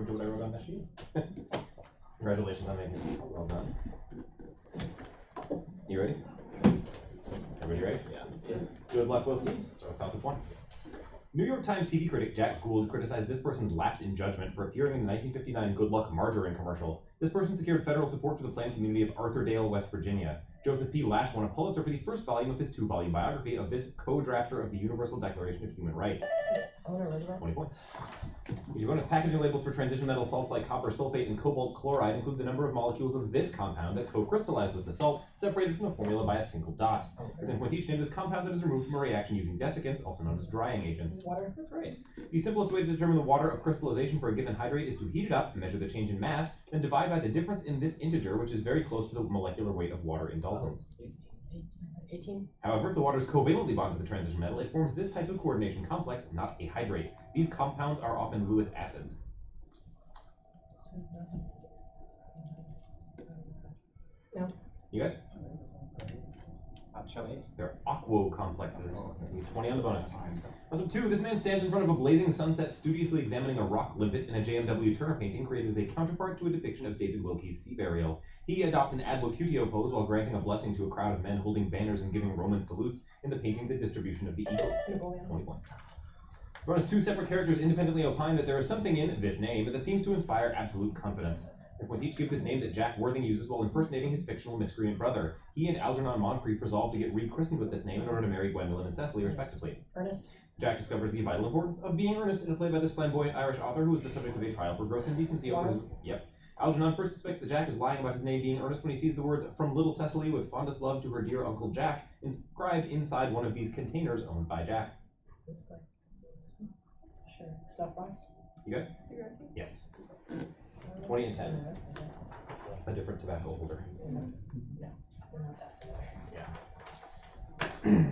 to what I wrote on that sheet. Congratulations on making it. Well done. You ready? Everybody ready? Yeah. Good luck, both teams. So toss up 1. New York Times TV critic Jack Gould criticized this person's lapse in judgment for appearing in the 1959 Good Luck Margarine commercial. This person secured federal support for the planned community of Arthurdale, West Virginia. Joseph P. Lash won a Pulitzer for the first volume of his 2-volume biography of this co-drafter of the Universal Declaration of Human Rights. 20 points. These bonus packaging labels for transition metal salts like copper sulfate and cobalt chloride include the number of molecules of this compound that co-crystallized with the salt, separated from the formula by a single dot. For 10 points each, name this compound that is removed from a reaction using desiccants, also known as drying agents. Water. That's right. The simplest way to determine the water of crystallization for a given hydrate is to heat it up, measure the change in mass, then divide by the difference in this integer, which is very close to the molecular weight of water in Daltons. 18. However, if the water is covalently bonded to the transition metal, it forms this type of coordination complex, not a hydrate. These compounds are often Lewis acids. No. You guys? They're aquo complexes. 20 on the bonus. Lesson 2. This man stands in front of a blazing sunset, studiously examining a rock limpet in a J.M.W. Turner painting created as a counterpart to a depiction of David Wilkie's sea burial. He adopts an ad locutio pose while granting a blessing to a crowd of men holding banners and giving Roman salutes in the painting The Distribution of the Eagle. 20 points. Bonus 2. Separate characters independently opine that there is something in this name that seems to inspire absolute confidence. The points each give this name that Jack Worthing uses while impersonating his fictional miscreant brother. He and Algernon Moncrief resolve to get rechristened with this name in order to marry Gwendolyn and Cecily, respectively. Ernest. Jack discovers the vital importance of being earnest in a play by this flamboyant Irish author who is the subject of a trial for gross indecency over his... Algernon first suspects that Jack is lying about his name being Ernest when he sees the words, "From little Cecily with fondest love to her dear Uncle Jack," inscribed inside one of these containers owned by Jack. This like this. Sure. Stuff box. You guys? Yes. 20 and 10. A different tobacco holder. No, that's it. Yeah.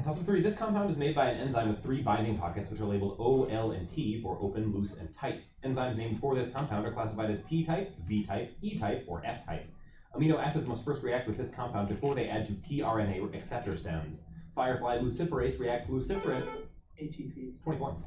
Toss up 3. This compound is made by an enzyme with 3 binding pockets, which are labeled O, L, and T for open, loose, and tight. Enzymes named for this compound are classified as P-type, V-type, E-type, or F-type. Amino acids must first react with this compound before they add to tRNA acceptor stems. Firefly luciferase reacts luciferin. ATP. 20 points.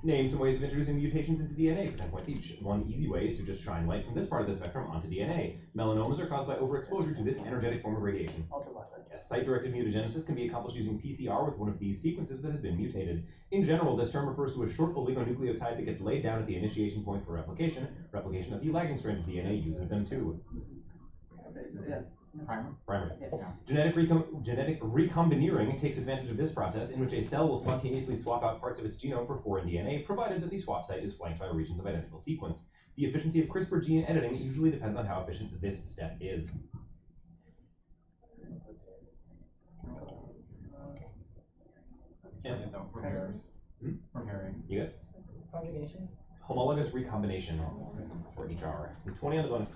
Name some ways of introducing mutations into DNA for 10 points each. One easy way is to just shine light from this part of the spectrum onto DNA. Melanomas are caused by overexposure to this energetic form of radiation. Ultraviolet. Yes, site-directed mutagenesis can be accomplished using PCR with one of these sequences that has been mutated. In general, this term refers to a short oligonucleotide that gets laid down at the initiation point for replication. Replication of the lagging strand of DNA uses them too. Primer. Yeah. Genetic recombineering takes advantage of this process in which a cell will spontaneously swap out parts of its genome for foreign DNA, provided that the swap site is flanked by regions of identical sequence. The efficiency of CRISPR gene editing usually depends on how efficient this step is. Preparing. You guys? Conjugation. Homologous recombination, or HR. 20 on the bonus.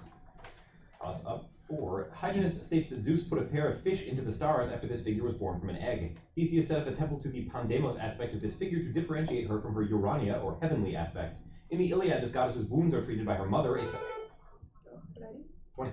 Toss up 4. Hyginus states that Zeus put a pair of fish into the stars after this figure was born from an egg. Theseus set up a temple to the Pandemos aspect of this figure to differentiate her from her Urania, or heavenly aspect. In the Iliad, this goddess's wounds are treated by her mother, 20.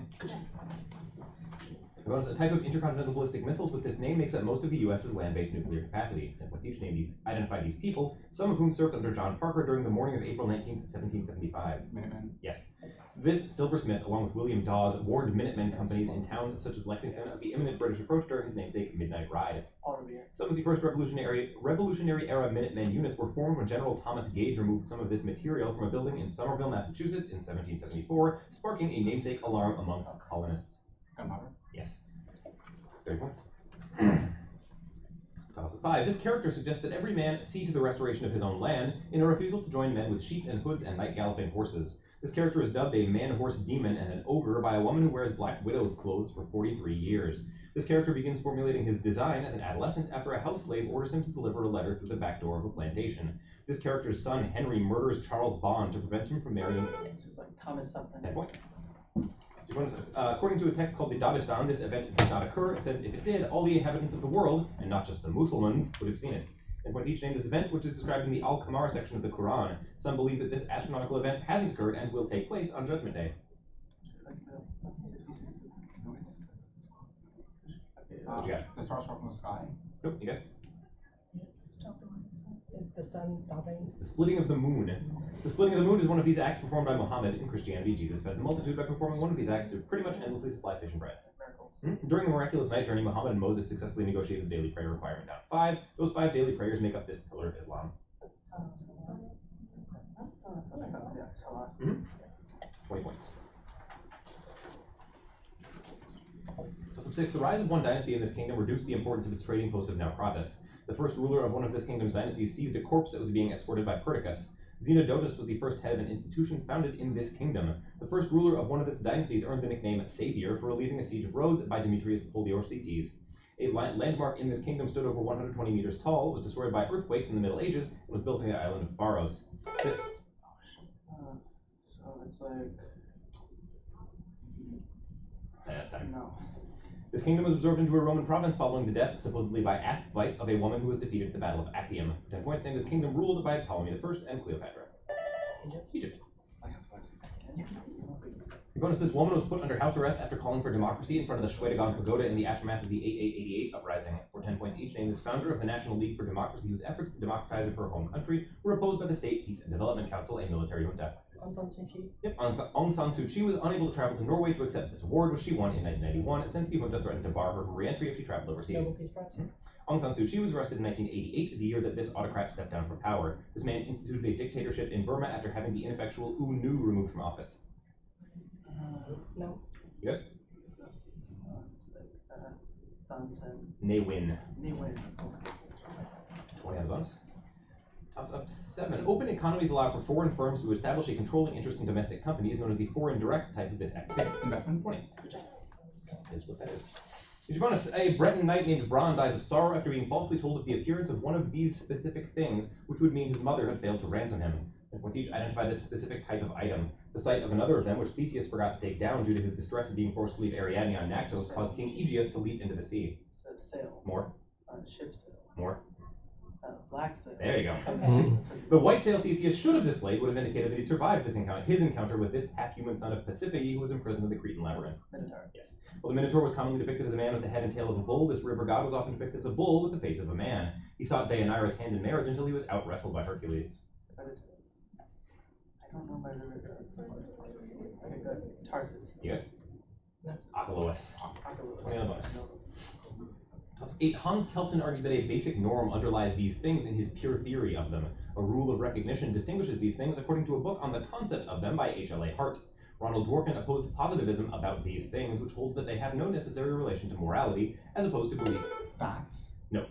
A type of intercontinental ballistic missiles with this name makes up most of the U.S.'s land-based nuclear capacity. And let's each identify these people, some of whom served under John Parker during the morning of April 19, 1775. Minutemen. Yes. So this Silversmith, along with William Dawes, warned Minutemen companies in towns such as Lexington of the imminent British approach during his namesake Midnight Ride. Some of the first Revolutionary era Minutemen units were formed when General Thomas Gage removed some of this material from a building in Somerville, Massachusetts in 1774, sparking a namesake alarm amongst colonists. Gunpowder. Yes. 30 points. Toss of 5. This character suggests that every man see to the restoration of his own land in a refusal to join men with sheets and hoods and night-galloping horses. This character is dubbed a man-horse demon and an ogre by a woman who wears Black Widow's clothes for 43 years. This character begins formulating his design as an adolescent after a house slave orders him to deliver a letter through the back door of a plantation. This character's son, Henry, murders Charles Bond to prevent him from marrying... It's just like Thomas something. 10 points. According to a text called the Dabistan, this event did not occur, since if it did, all the inhabitants of the world, and not just the Mussulmans, would have seen it. And points each name this event, which is described in the Al-Qamar section of the Quran. Some believe that this astronomical event hasn't occurred and will take place on Judgment Day. What you got? The stars fall from the sky. Nope, you guys? The sun stopping. It's the splitting of the moon. The splitting of the moon is one of these acts performed by Muhammad. In Christianity, Jesus fed the multitude by performing one of these acts to pretty much endlessly supply fish and bread. During the miraculous night journey, Muhammad and Moses successfully negotiated the daily prayer requirement down to 5. Those 5 daily prayers make up this pillar of Islam. 20 points. Step 6. The rise of one dynasty in this kingdom reduced the importance of its trading post of Naucratis. The first ruler of one of this kingdom's dynasties seized a corpse that was being escorted by Perdiccas. Xenodotus was the first head of an institution founded in this kingdom. The first ruler of one of its dynasties earned the nickname Savior for relieving a siege of Rhodes by Demetrius Poliorcetes. A landmark in this kingdom stood over 120 meters tall, was destroyed by earthquakes in the Middle Ages, and was built on the island of Pharos. So it's like... That's time. No. This kingdom was absorbed into a Roman province following the death, supposedly by Ascvite, of a woman who was defeated at the Battle of Actium. 10 points, named this kingdom ruled by Ptolemy I and Cleopatra. Egypt. Bonus, this woman was put under house arrest after calling for democracy in front of the Shwedagon Pagoda in the aftermath of the 8888 uprising. For 10 points each, named this founder of the National League for Democracy, whose efforts to democratize her home country were opposed by the State Peace and Development Council, a military junta. Aung San Suu Kyi. Yep, Aung San Suu Kyi was unable to travel to Norway to accept this award, which she won in 1991, since the junta threatened to bar her from re-entry if she traveled overseas. Nobel Peace Prize. Aung San Suu Kyi was arrested in 1988, the year that this autocrat stepped down from power. This man instituted a dictatorship in Burma after having the ineffectual U Nu removed from office. No. Yes? Nonsense. Ne Win. They win. 20 on the bonus. Toss up 7. Open economies allow for foreign firms to establish a controlling interest in domestic companies, known as the foreign direct type of this activity. Investment 20. Good job. That is what that is. Did bonus? A Breton knight named Bran dies of sorrow after being falsely told of the appearance of one of these specific things, which would mean his mother had failed to ransom him. And once each identify this specific type of item. The sight of another of them, which Theseus forgot to take down due to his distress at being forced to leave Ariadne on Naxos, caused King Aegeus to leap into the sea. So sail. More. Ship sail. More. Black sail. There you go. Okay. The white sail Theseus should have displayed would have indicated that he'd survived this his encounter with this half-human son of Pasiphae, who was imprisoned in the Cretan labyrinth. Minotaur. Yes. While the Minotaur was commonly depicted as a man with the head and tail of a bull, this river god was often depicted as a bull with the face of a man. He sought Deianira's hand in marriage until he was out-wrestled by Hercules. I don't know my river gods. Okay, good. Tarsus. Yes? That's Achelous. 20 on the bonus. No. 8. Hans Kelsen argued that a basic norm underlies these things in his pure theory of them. A rule of recognition distinguishes these things according to a book on the concept of them by H.L.A. Hart. Ronald Dworkin opposed positivism about these things, which holds that they have no necessary relation to morality, as opposed to belief. Facts. No.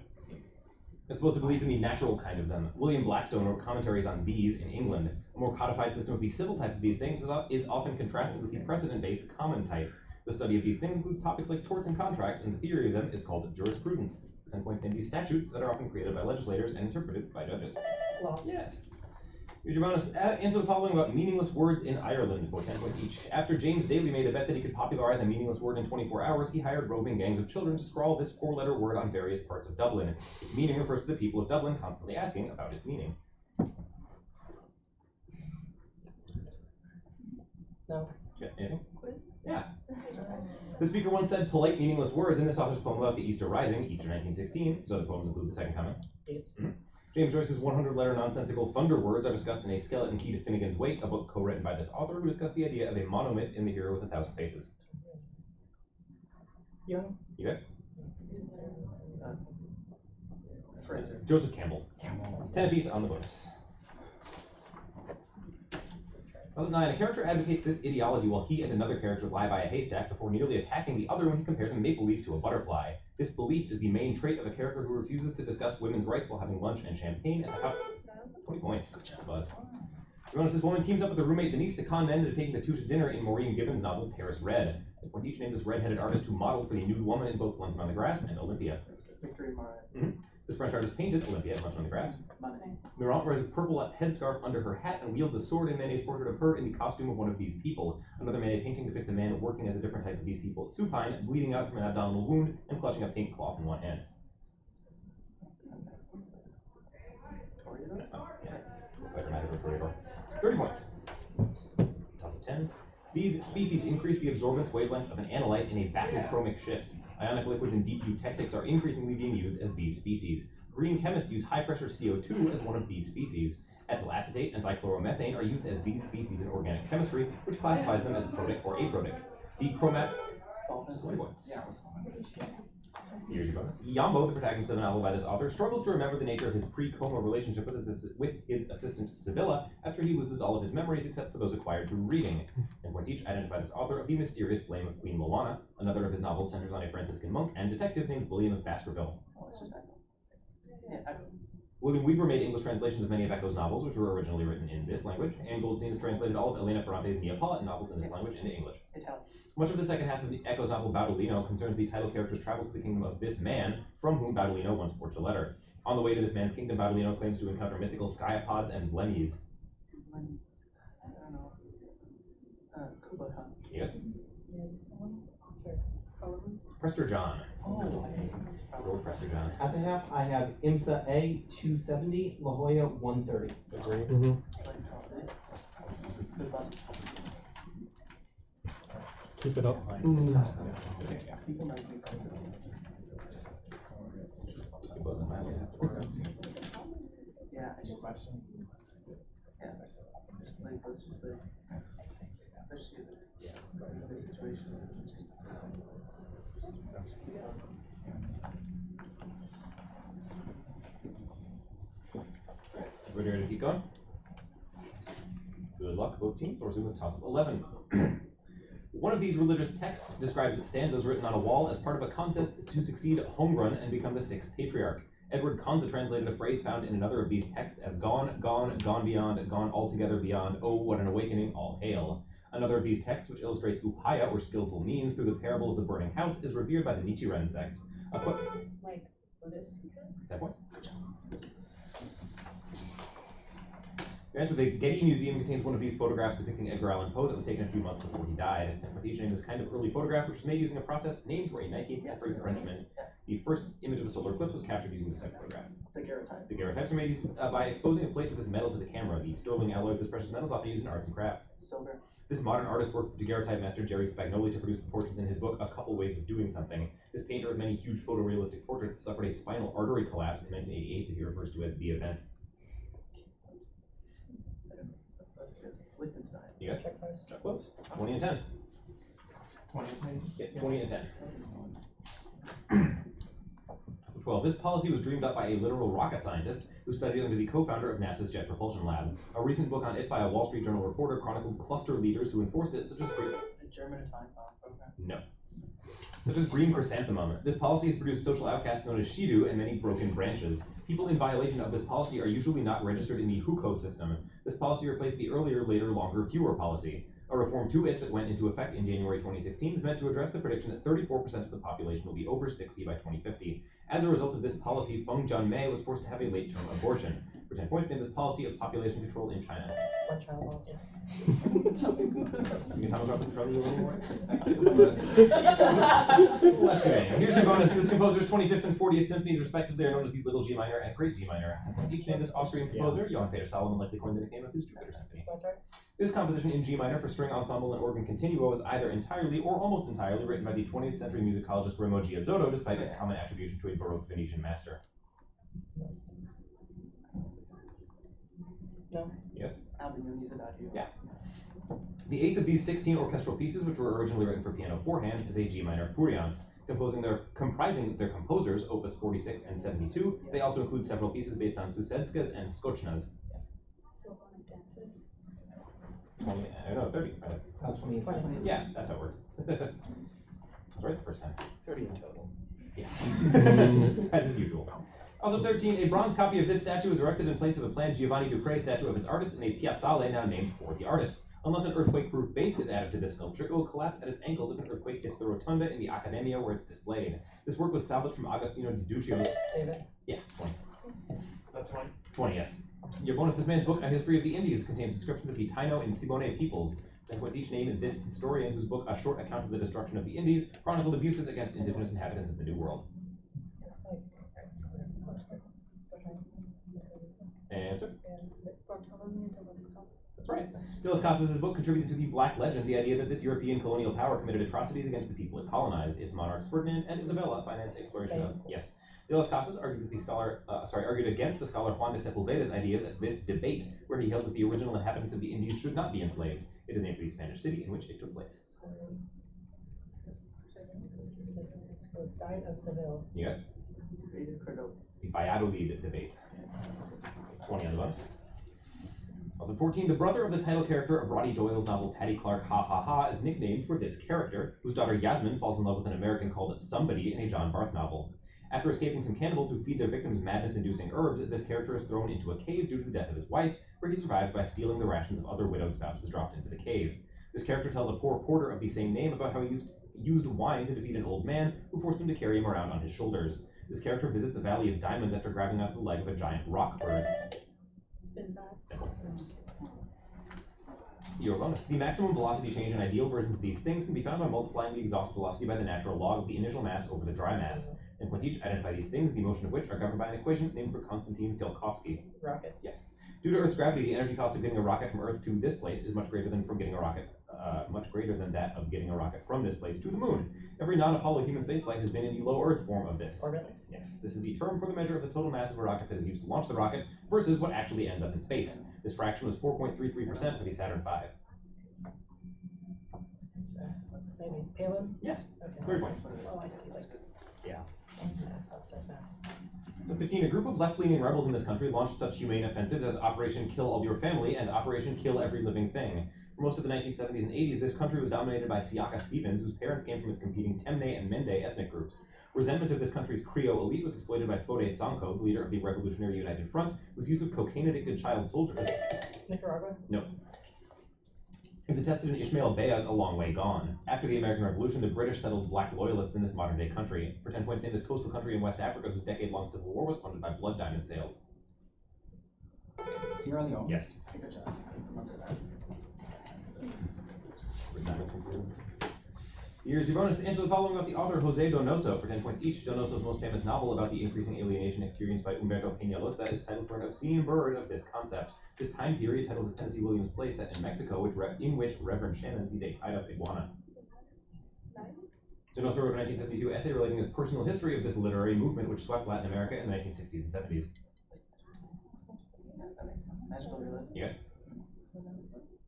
As opposed to belief in the natural kind of them. William Blackstone wrote commentaries on these in England. A more codified system of the civil type of these things is often contrasted with the precedent-based common type. The study of these things includes topics like torts and contracts, and the theory of them is called jurisprudence. 10 points in these statutes that are often created by legislators and interpreted by judges. laws. Yes. Here's your bonus. Answer the following about meaningless words in Ireland for 10 points each. After James Daly made a bet that he could popularize a meaningless word in 24 hours, he hired roving gangs of children to scrawl this 4-letter word on various parts of Dublin. Its meaning refers to the people of Dublin constantly asking about its meaning. No. Yeah, anything? Yeah. The speaker once said polite meaningless words in this author's poem about the Easter Rising, Easter 1916. So the poems include the second coming. Yes. James Joyce's 100-letter nonsensical thunder words are discussed in A Skeleton Key to Finnegan's Wake, a book co-written by this author who discussed the idea of a monomyth in The Hero with 1,000 Faces. Young. You guys? Fraser. Joseph Campbell. 10 apiece on the bonus. 9. A character advocates this ideology while he and another character lie by a haystack before nearly attacking the other when he compares a maple leaf to a butterfly. This belief is the main trait of a character who refuses to discuss women's rights while having lunch and champagne at the top. 20 points. Buzz. You notice this woman teams up with her roommate Denise to con men into taking the two to dinner in Maureen Gibbons' novel Paris Red. Points each named this red-headed artist who modeled for the nude woman in both Lunch on the Grass and Olympia. Victory Marais. This French artist painted Olympia at Lunch on the Grass. Money. Mirant wears a purple headscarf under her hat and wields a sword in Manet's portrait of her in the costume of one of these people. Another Manet painting depicts a man working as a different type of these people, supine, bleeding out from an abdominal wound, and clutching a pink cloth in one hand. Oh, yeah. Looks like a matter of a 30 points. Toss of 10. These species increase the absorbance wavelength of an analyte in a bathychromic shift. Ionic liquids and deep eutectics are increasingly being used as these species. Green chemists use high-pressure CO2 as one of these species. Ethyl acetate and dichloromethane are used as these species in organic chemistry, which classifies them as protic or aprotic. The chromat... Solvent. 20 points. Yeah. Here's your bonus. Yambo, the protagonist of a novel by this author, struggles to remember the nature of his pre-coma relationship with his assistant Sibylla after he loses all of his memories except for those acquired through reading. 10 points each identify this author of The Mysterious Flame of Queen Moana. Another of his novels centers on a Franciscan monk and detective named William of Baskerville. Oh, it's just Echo. Yeah, Echo. William Weaver made English translations of many of Echo's novels, which were originally written in this language. Anne Goldstein has translated all of Elena Ferrante's Neapolitan novels in this language into English. Italian. Much of the second half of Echo's novel Baudolino concerns the title character's travels to the kingdom of this man, from whom Baudolino once forged a letter. On the way to this man's kingdom, Baudolino claims to encounter mythical skyopods and blemmies. I don't know. Kublai Khan. Yes? Yes. Sullivan. Prester John. Oh, Roll Prester John. At the half, I have IMSA A 270, La Jolla 130. Good bus. Keep it up. People know me. It wasn't my way. Yeah, I should watch them. Yeah. Just like, let's just like, let's do the situation. Everybody ready to keep going? Good luck, both teams. We're with a toss of 11. One of these religious texts describes stanzas written on a wall as part of a contest to succeed home run and become the sixth patriarch. Edward Kanza translated a phrase found in another of these texts as gone, gone, gone beyond, gone altogether beyond, oh, what an awakening, all hail. Another of these texts, which illustrates upaya, or skillful means, through the parable of the burning house, is revered by the Nichiren sect. Like, Buddhist? 10 points. Your answer: the Getty Museum contains one of these photographs depicting Edgar Allan Poe that was taken a few months before he died. 10 points each. Name this kind of early photograph, which was made using a process named for a 19th century Frenchman. The first image of a solar eclipse was captured using this type of photograph. Daguerreotype. Daguerreotypes are made by exposing a plate of this metal to the camera. The sterling alloy of this precious metal is often used in arts and crafts. Silver. This modern artist worked with daguerreotype master Jerry Spagnoli to produce the portraits in his book, A Couple Ways of Doing Something. This painter of many huge photorealistic portraits suffered a spinal artery collapse in 1988 that he refers to as the event. Liechtenstein. You guys? Check those. Not close. 20 and 10. 20. Yeah, 20 and 10. So 12. This policy was dreamed up by a literal rocket scientist who studied under the co-founder of NASA's Jet Propulsion Lab. A recent book on it by a Wall Street Journal reporter chronicled cluster leaders who enforced it, such as The German atomic bomb program. No. Such as green chrysanthemum. This policy has produced social outcasts known as Shidu and many broken branches. People in violation of this policy are usually not registered in the Hukou system. This policy replaced the earlier, later, longer, fewer policy. A reform to it that went into effect in January 2016 is meant to address the prediction that 34% of the population will be over 60 by 2050. As a result of this policy, Feng Jianmei was forced to have a late-term abortion. For 10 points, name this policy of population control in China. One child policy. You can tell me about this probably a little more. Less humane. Here's your bonus. This composer's 25th and 40th symphonies, respectively, are known as the Little G minor and Great G minor. Each named this Austrian composer, Johann Peter Salomon, likely coined the nickname of his Jupiter Symphony. What's that? This composition in G minor for string ensemble and organ continuo is either entirely or almost entirely written by the 20th century musicologist Remo Giazzotto, despite its common attribution to a Baroque Venetian master. No. Yes? Albinoni's Adagio. Yeah. The eighth of these 16 orchestral pieces, which were originally written for piano four hands, is a G minor furiant. Comprising their composers, opus 46 and 72, they also include several pieces based on Susetskas and Skochnas. Still one of dances. 20, no, 30. Right? 20 and 20. Yeah, that's how it worked. I was right the first time. 30 in total. Yes. As is usual. Also 13, a bronze copy of this statue is erected in place of a planned Giovanni Ducré statue of its artist in a piazzale now named for the artist. Unless an earthquake-proof base is added to this sculpture, it will collapse at its ankles if an earthquake hits the rotunda in the Accademia where it's displayed. This work was salvaged from Agostino di Duccio's... David? Yeah, 20. That's 20. 20, yes. Your bonus, this man's book, A History of the Indies, contains descriptions of the Taino and Siboney peoples. Then puts each name in this historian whose book, A Short Account of the Destruction of the Indies, chronicled abuses against indigenous inhabitants of the New World. It's like... Answer. Bartolomeo de las Casas. That's right. De las Casas' book contributed to the Black Legend, the idea that this European colonial power committed atrocities against the people it colonized. Its monarchs Ferdinand and Isabella financed exploration of... Yes. De las Casas argued against the scholar Juan de Sepulveda's ideas at this debate, where he held that the original inhabitants of the Indies should not be enslaved. It is named for the Spanish city in which it took place. Let's go with Diet of Seville. You guys? Debated Cordova. The Valladolid debate. 20 on the bonus. Also 14, the brother of the title character of Roddy Doyle's novel Patty Clark Ha Ha Ha is nicknamed for this character, whose daughter Yasmin falls in love with an American called Somebody in a John Barth novel. After escaping some cannibals who feed their victims madness-inducing herbs, this character is thrown into a cave due to the death of his wife, where he survives by stealing the rations of other widowed spouses dropped into the cave. This character tells a poor porter of the same name about how he used wine to defeat an old man who forced him to carry him around on his shoulders. This character visits a valley of diamonds after grabbing out the leg of a giant rock bird. Sinbad. Your bonus. The maximum velocity change in ideal versions of these things can be found by multiplying the exhaust velocity by the natural log of the initial mass over the dry mass. And points each identify these things, the motion of which are governed by an equation named for Konstantin Tsiolkovsky. Rockets. Yes. Due to Earth's gravity, the energy cost of getting a rocket from Earth to this place is much greater than that of getting a rocket from this place to the moon. Every non-Apollo human spaceflight has been in the low Earth form of this. Orbit. Yes. This is the term for the measure of the total mass of a rocket that is used to launch the rocket versus what actually ends up in space. This fraction was 4.33% for the Saturn V. So, maybe Palin? Yes. Okay. 30 points. Oh, I see. That's good. Yeah. That's that fast. So 15, a group of left-leaning rebels in this country launched such humane offensives as Operation Kill All Your Family and Operation Kill Every Living Thing. For most of the 1970s and 80s, this country was dominated by Siaka Stevens, whose parents came from its competing Temne and Mende ethnic groups. Resentment of this country's Creole elite was exploited by Fode Sanko, the leader of the Revolutionary United Front, whose use of cocaine-addicted child soldiers... Nicaragua? No. Is attested in Ishmael Bea's A Long Way Gone. After the American Revolution, the British settled black loyalists in this modern-day country. For 10 points, name this coastal country in West Africa whose decade-long civil war was funded by blood diamond sales. Sierra Leone? Yes. Good job. Here's your bonus. Answer the following about the author Jose Donoso for 10 points each. Donoso's most famous novel about the increasing alienation experienced by Humberto Peñaloza is titled for an obscene bird of this concept. This time period titles a Tennessee Williams play set in Mexico, in which Reverend Shannon sees a tied-up iguana. Donoso wrote a 1972 essay relating his personal history of this literary movement which swept Latin America in the 1960s and 70s. Magical realism. Yes?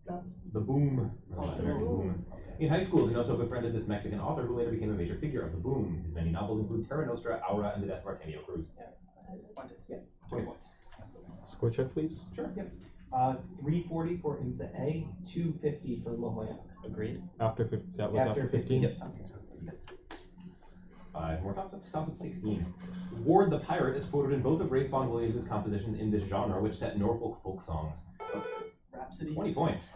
No. The Boom. American Boom. In high school, Donoso befriended this Mexican author who later became a major figure of the Boom. His many novels include Terra Nostra, Aura, and The Death of Artemio Cruz. Yeah. 20 points. Score check, please. Sure. Yep. 340 for IMSA A, 250 for La Jolla. Agreed. That was after 15? Yep. Five more toss-ups. Toss-up 16. Ward the Pirate is quoted in both of Ray Fawn Williams' compositions in this genre, which set Norfolk folk songs. Rhapsody. 20 points.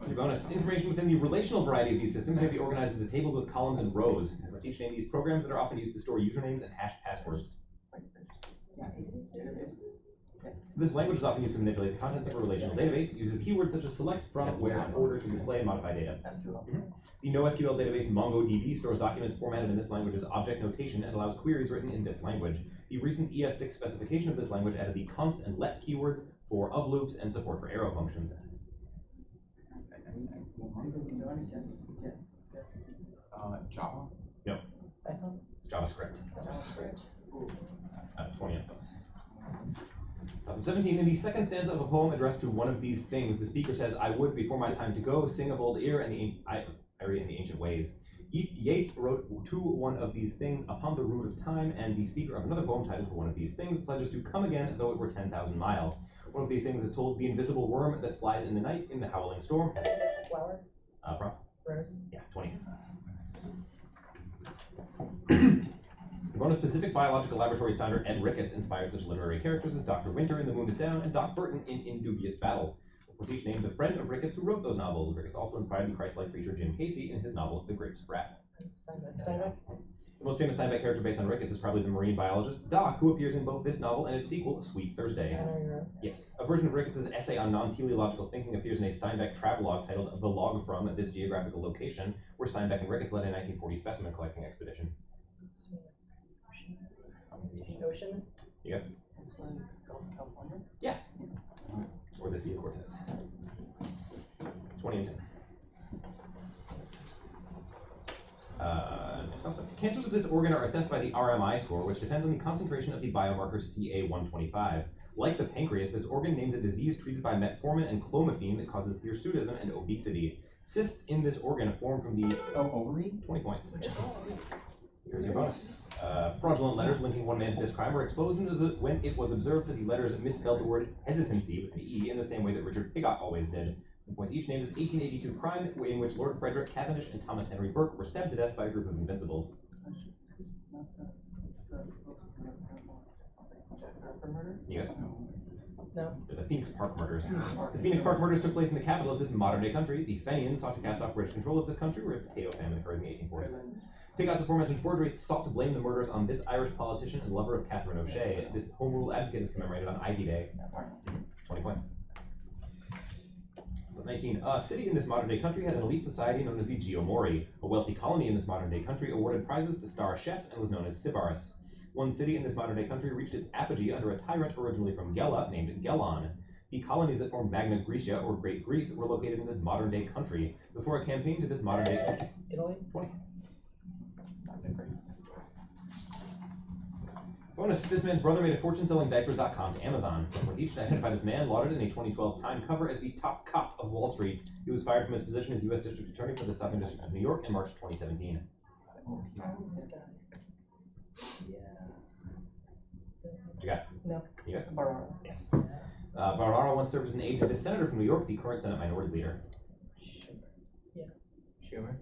Your bonus. Information within the relational variety of these systems may be organized into tables with columns and rows. Let's each name these programs that are often used to store usernames and hashed passwords. Database. This language is often used to manipulate the contents of a relational database. It uses keywords such as select, from, where, and order to display and modify data. SQL. The NoSQL database MongoDB stores documents formatted in this language as object notation and allows queries written in this language. The recent ES6 specification of this language added the const and let keywords for of loops and support for arrow functions. Java? No, Python? it's JavaScript. JavaScript. 20 of those. 17. In the second stanza of a poem addressed to one of these things, the speaker says, "I would, before my time to go, sing of old Ear and the ancient ways." Yeats wrote to one of these things upon the root of time, and the speaker of another poem titled For One of These Things pledges to come again, though it were 10,000 miles. One of these things is told, the invisible worm that flies in the night in the howling storm. Flower? Prop? Rose? Yeah, 20. The bonus-specific biological laboratory standard Ed Ricketts inspired such literary characters as Dr. Winter in The Moon is Down and Doc Burton in Indubious Battle. We'll each name the friend of Ricketts who wrote those novels. Ricketts also inspired the Christ-like preacher Jim Casey in his novel The Great Sprat. Steinbeck? The most famous Steinbeck character based on Ricketts is probably the marine biologist Doc, who appears in both this novel and its sequel, Sweet Thursday. I know you're right. Yes. A version of Ricketts' essay on non-teleological thinking appears in a Steinbeck travelogue titled The Log From This Geographical Location, where Steinbeck and Ricketts led a 1940 specimen collecting expedition. Ocean? You guys? It's like Gulf of California. Yeah. Or the Sea of Cortez. 20 and 10. Next toss-up. Cancers of this organ are assessed by the RMI score, which depends on the concentration of the biomarker CA125. Like the pancreas, this organ names a disease treated by metformin and clomiphene that causes hirsutism and obesity. Cysts in this organ form from the ovary. 20 points. Here's your bonus. Fraudulent letters linking one man to this crime were exposed when it was observed that the letters misspelled the word hesitancy with an E in the same way that Richard Pigott always did. The points each named is 1882 crime, in which Lord Frederick Cavendish and Thomas Henry Burke were stabbed to death by a group of invincibles. You guys? No. They're the Phoenix Park murders. The Phoenix Park murders took place in the capital of this modern-day country. The Fenians sought to cast off British control of this country, where a potato famine occurred in the 1840s. Pigott's aforementioned forgery sought to blame the murders on this Irish politician and lover of Catherine O'Shea. This Home Rule advocate is commemorated on Ivy Day. 20 points. So 19. A city in this modern-day country had an elite society known as the Geomori. A wealthy colony in this modern-day country awarded prizes to star chefs and was known as Sybaris. One city in this modern-day country reached its apogee under a tyrant originally from Gela named Gelon. The colonies that formed Magna Graecia, or Great Greece, were located in this modern-day country. Before a campaign to this modern-day... Italy? 20. Bonus, this man's brother made a fortune selling diapers.com to Amazon. Was each to identify this man, lauded in a 2012 Time cover as the top cop of Wall Street. He was fired from his position as U.S. District Attorney for the Southern District of New York in March 2017. This guy. What you got? No. You guys? Aurora. Yes. Aurora once served as an aide to this senator from New York, the current Senate Minority Leader. Schumer.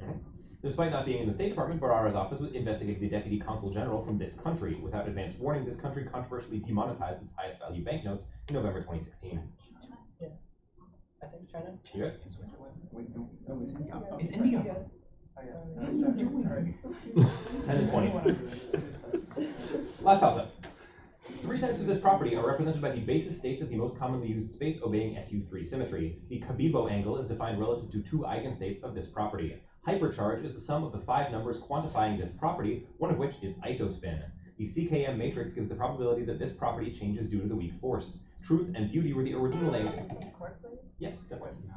Despite not being in the State Department, Barara's office investigated the Deputy Consul General from this country. Without advance warning, this country controversially demonetized its highest value banknotes in November 2016. Yeah. I think it's China. You guys? Wait, no, it's India. It's India. Oh, yeah. 10 and 20. Last toss-up. 3 types of this property are represented by the basis states of the most commonly used space obeying SU3 symmetry. The Cabibbo angle is defined relative to 2 eigenstates of this property. Hypercharge is the sum of the 5 numbers quantifying this property, one of which is isospin. The CKM matrix gives the probability that this property changes due to the weak force. Truth and beauty were the original name. Yes, definitely.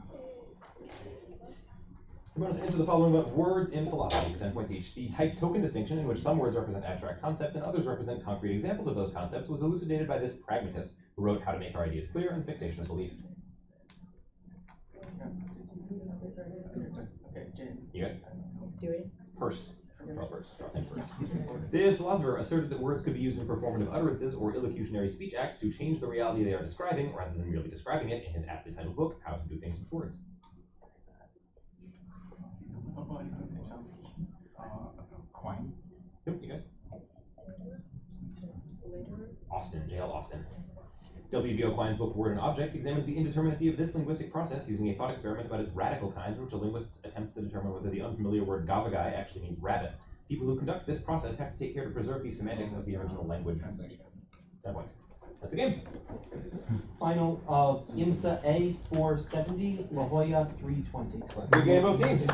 We're going to answer the following about words in philosophy for 10 points each. The type token distinction, in which some words represent abstract concepts and others represent concrete examples of those concepts, was elucidated by this pragmatist who wrote How to Make Our Ideas Clear and Fixation of Belief. Okay, James. You guys? Dewey. Purse. This philosopher asserted that words could be used in performative utterances or illocutionary speech acts to change the reality they are describing, rather than merely describing it, in his aptly titled book, How to Do Things with Words. Quine. Yep, you guys? Austin, J.L. Austin. W.B.O. Quine's book, Word and Object, examines the indeterminacy of this linguistic process using a thought experiment about its radical kind, in which a linguist attempts to determine whether the unfamiliar word gavagai actually means rabbit. People who conduct this process have to take care to preserve the semantics of the original language. 10 points. That's the game. Final of IMSA A 470, La Jolla 320. Good game, both teams.